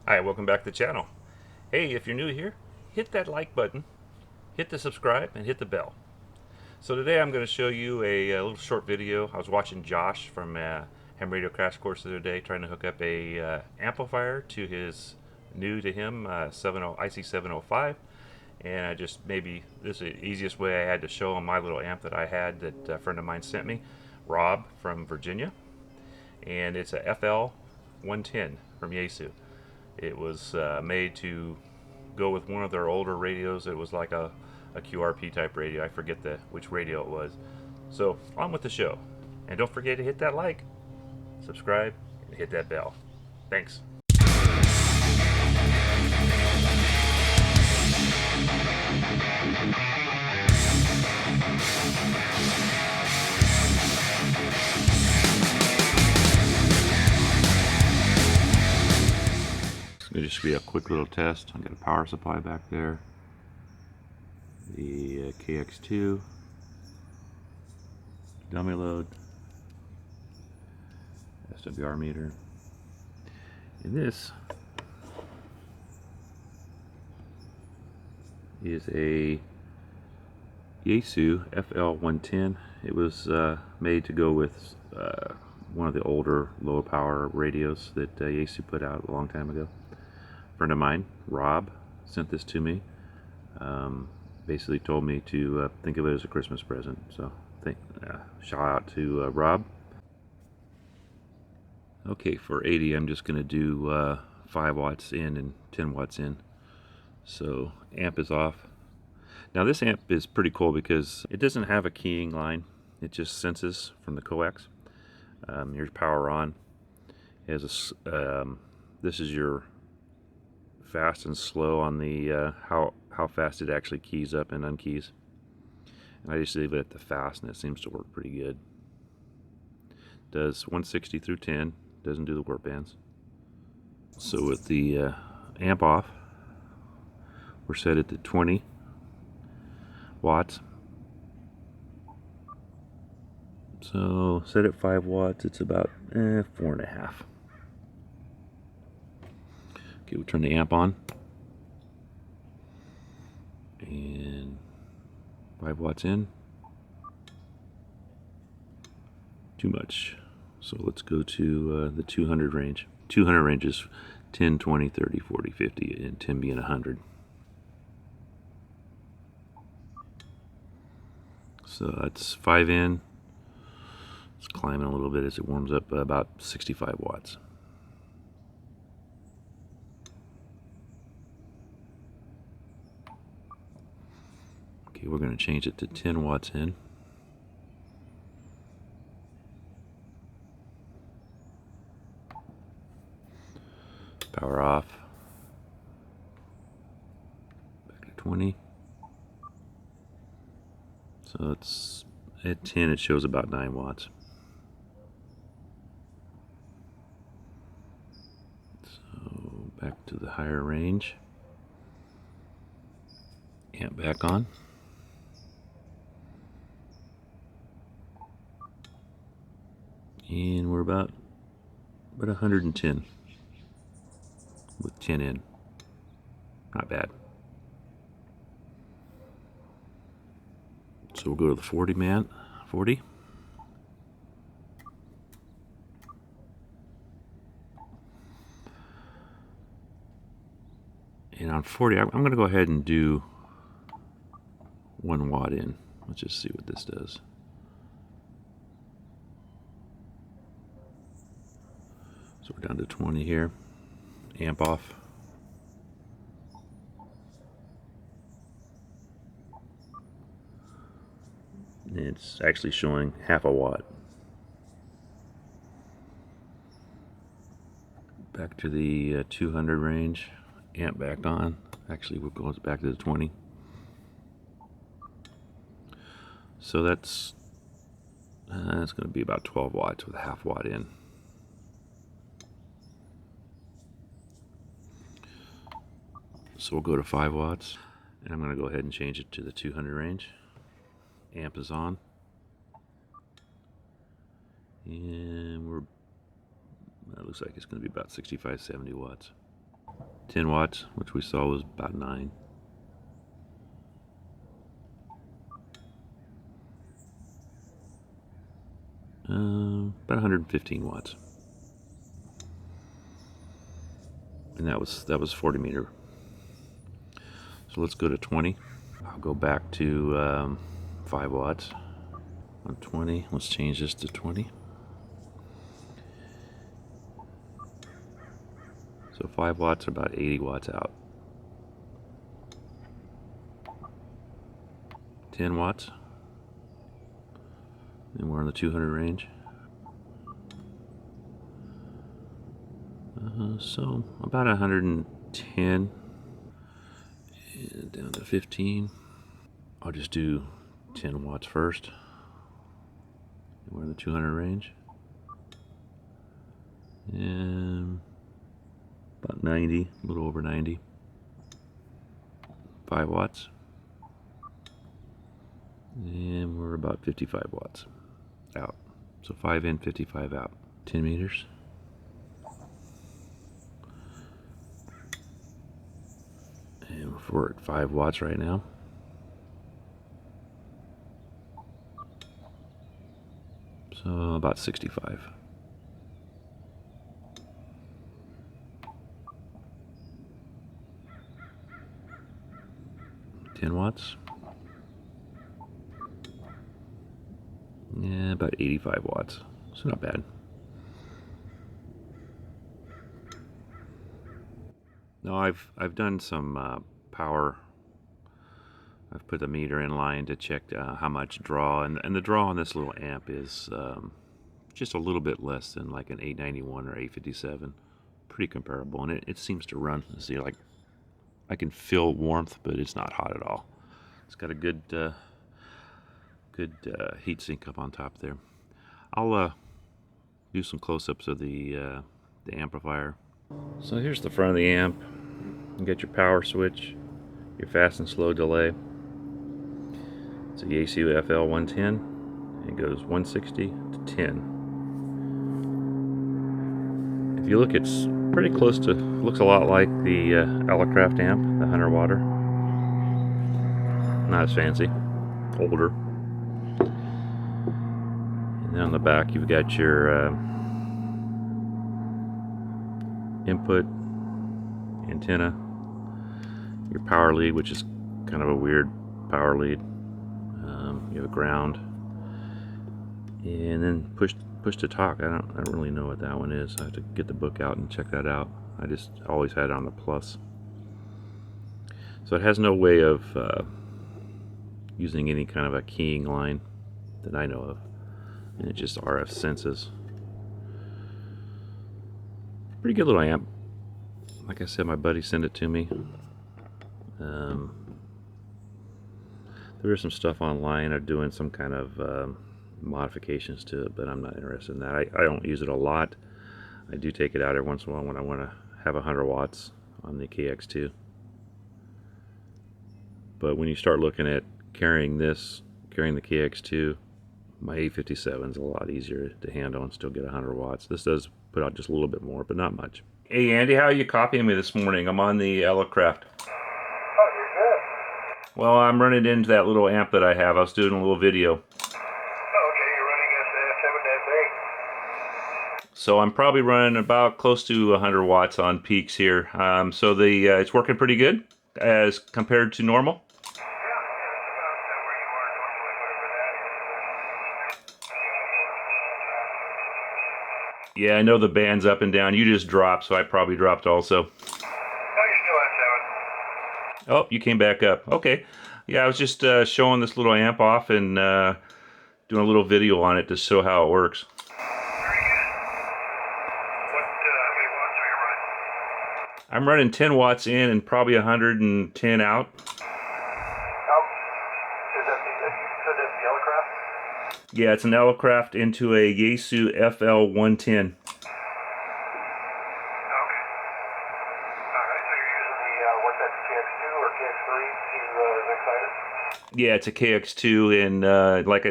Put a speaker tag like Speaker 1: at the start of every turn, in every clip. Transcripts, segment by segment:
Speaker 1: Hi, welcome back to the channel. Hey, if you're new here, hit that like button, hit the subscribe, and hit the bell. So today I'm going to show you a little short video. I was watching Josh from Ham Radio Crash Course the other day trying to hook up a amplifier to his new to him IC705, and I just maybe this is the easiest way I had to show him my little amp that I had that a friend of mine sent me, Rob from Virginia, and it's a FL-110 from Yaesu. It was made to go with one of their older radios. It was like a QRP type radio. I forget which radio it was. So on with the show. And don't forget to hit that like, subscribe, and hit that bell. Thanks. It'll just be a quick little test. I've got a power supply back there. The KX2 dummy load, SWR meter, and this is a Yaesu FL-110. It was made to go with one of the older low power radios that Yaesu put out a long time ago. A friend of mine, Rob, sent this to me. Basically told me to think of it as a Christmas present. So shout out to Rob. Okay, for 80 I'm just going to do 5 watts in and 10 watts in. So amp is off. Now this amp is pretty cool because it doesn't have a keying line. It just senses from the coax. Here's power on. It has a, this is your fast and slow on the how fast it actually keys up and unkeys. And I just leave it at the fast and it seems to work pretty good. Does 160 through 10, doesn't do the warp bands. So with the amp off, we're set at the 20 watts. So set at 5 watts, it's about 4.5. Okay, we'll turn the amp on. And 5 watts in. Too much. So let's go to the 200 range. 200 range is 10, 20, 30, 40, 50, and 10 being 100. So that's 5 in. It's climbing a little bit as it warms up, about 65 watts. Okay, we're going to change it to 10 watts in. Power off. Back to 20. So it's at 10, it shows about 9 watts. So back to the higher range. Amp back on. And we're about 110 with 10 in. Not bad. So we'll go to the 40 man. 40. And on 40, I'm going to go ahead and do 1 watt in. Let's just see what this does. So we're down to 20 here. Amp off. And it's actually showing half a watt. Back to the 200 range. Amp back on. Actually, we'll go back to the 20. So that's going to be about 12 watts with a half watt in. So we'll go to 5 watts, and I'm going to go ahead and change it to the 200 range. Amp is on. And it looks like it's going to be about 65-70 watts. 10 watts, which we saw was about 9. About 115 watts. And that was 40 meter. So let's go to 20. I'll go back to 5 watts on 20. Let's change this to 20. So 5 watts are about 80 watts out. 10 watts. And we're in the 200 range. So about 110. And down to 15. I'll just do 10 watts first. We're in the 200 range. And about 90, a little over 90. 5 watts. And we're about 55 watts out. So 5 in, 55 out. 10 meters. And we're at 5 watts right now. So about 65. Watts. Yeah, about 85 watts. So not bad. No, I've done some power. I've put the meter in line to check how much draw, and the draw on this little amp is just a little bit less than like an 891 or 857. Pretty comparable, and it seems to run. See, like I can feel warmth, but it's not hot at all. It's got a good heat sink up on top there. I'll do some close-ups of the amplifier. So here's the front of the amp. You get your power switch, your fast and slow delay. It's a Yaesu FL-110. It goes 160 to 10. If you look, it's pretty close to, looks a lot like the Elecraft amp, the 100 watter. Not as fancy, older. And then on the back you've got your input antenna, your power lead, which is kind of a weird power lead. You have a ground, and then push to talk. I don't really know what that one is. I have to get the book out and check that out. I just always had it on the plus. So it has no way of using any kind of a keying line that I know of, and it just RF senses. Pretty good little amp. Like I said, my buddy sent it to me. There is some stuff online of doing some kind of modifications to it, but I'm not interested in that. I don't use it a lot. I do take it out every once in a while when I want to have 100 watts on the KX2. But when you start looking at carrying the KX2, my 857 is a lot easier to handle and still get 100 watts. This does put out just a little bit more, but not much. Hey Andy, how are you copying me this morning? I'm on the Elecraft.
Speaker 2: Oh, you're good.
Speaker 1: Well, I'm running into that little amp that I have. I was doing a little video.
Speaker 2: Oh, okay, you're running S708.
Speaker 1: So I'm probably running about close to 100 watts on peaks here. So it's working pretty good as compared to normal. Yeah, I know the band's up and down. You just dropped, so I probably dropped also.
Speaker 2: Oh, you're still at 7.
Speaker 1: Oh, you came back up. Okay. Yeah, I was just showing this little amp off and doing a little video on it to show how it works.
Speaker 2: Very good. How many watts are you running?
Speaker 1: I'm running 10 watts in and probably 110 out.
Speaker 2: Is that the Elecraft?
Speaker 1: Yeah, it's an Elecraft into a Yaesu FL-110. Yeah, it's a KX2, and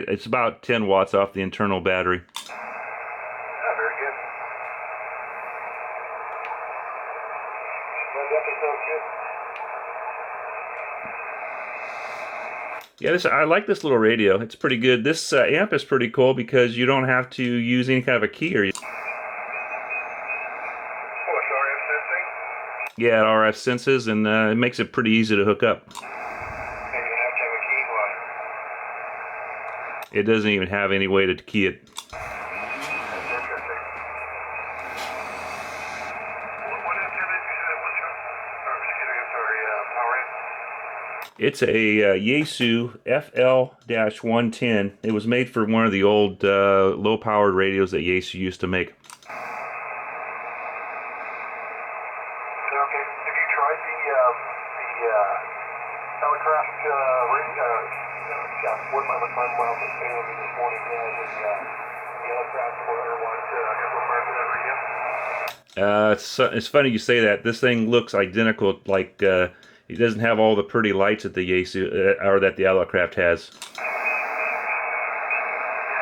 Speaker 1: it's about 10 watts off the internal battery.
Speaker 2: Yeah, very good.
Speaker 1: Yeah, I like this little radio. It's pretty good. This amp is pretty cool because you don't have to use any kind of a key or.
Speaker 2: Oh, it's RF sensing?
Speaker 1: Yeah, it RF senses, and it makes it pretty easy to hook up.
Speaker 2: And you have to have a key one.
Speaker 1: It doesn't even have any way to key it.
Speaker 2: That's interesting. What antenna did you say that was, Chuck? Or, excuse me, I'm sorry, power in?
Speaker 1: It's a Yaesu FL-110. It was made for one of the old low-powered radios that Yaesu used to make.
Speaker 2: Okay. Have you tried the Telecraft radio? What my mom was saying to me this morning, the Telecraft amplifier for that radio?
Speaker 1: It's funny you say that. This thing looks identical. Like it doesn't have all the pretty lights that the Yaesu or that the Telecraft has.
Speaker 2: Yeah,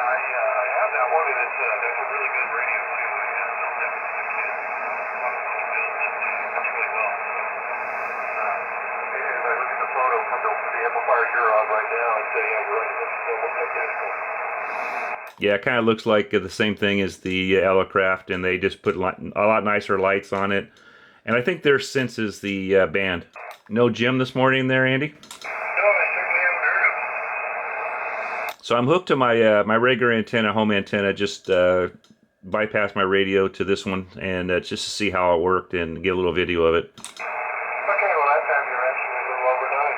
Speaker 2: I have that one, and that's a really good radio too. I built that with my kids. It's really well. As I look at the photo from the amplifiers you're on right now, I'd say, yeah, you're right. It's almost identical.
Speaker 1: Yeah, it kind of looks like the same thing as the Telecraft, and they just put a lot nicer lights on it. And I think their senses the band. No Jim this morning there, Andy?
Speaker 2: No, I certainly haven't heard of.
Speaker 1: So I'm hooked to my my regular antenna, home antenna, just bypass my radio to this one, and just to see how it worked and get a little video of it.
Speaker 2: Okay, well, that time you're actually a little overdone.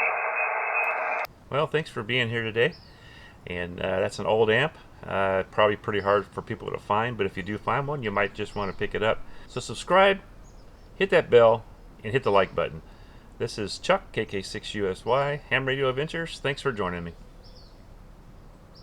Speaker 1: Well, thanks for being here today. And that's an old amp. Probably pretty hard for people to find, but if you do find one, you might just want to pick it up. So subscribe, hit that bell, and hit the like button. This is Chuck, KK6USY, Ham Radio Adventures. Thanks for joining me.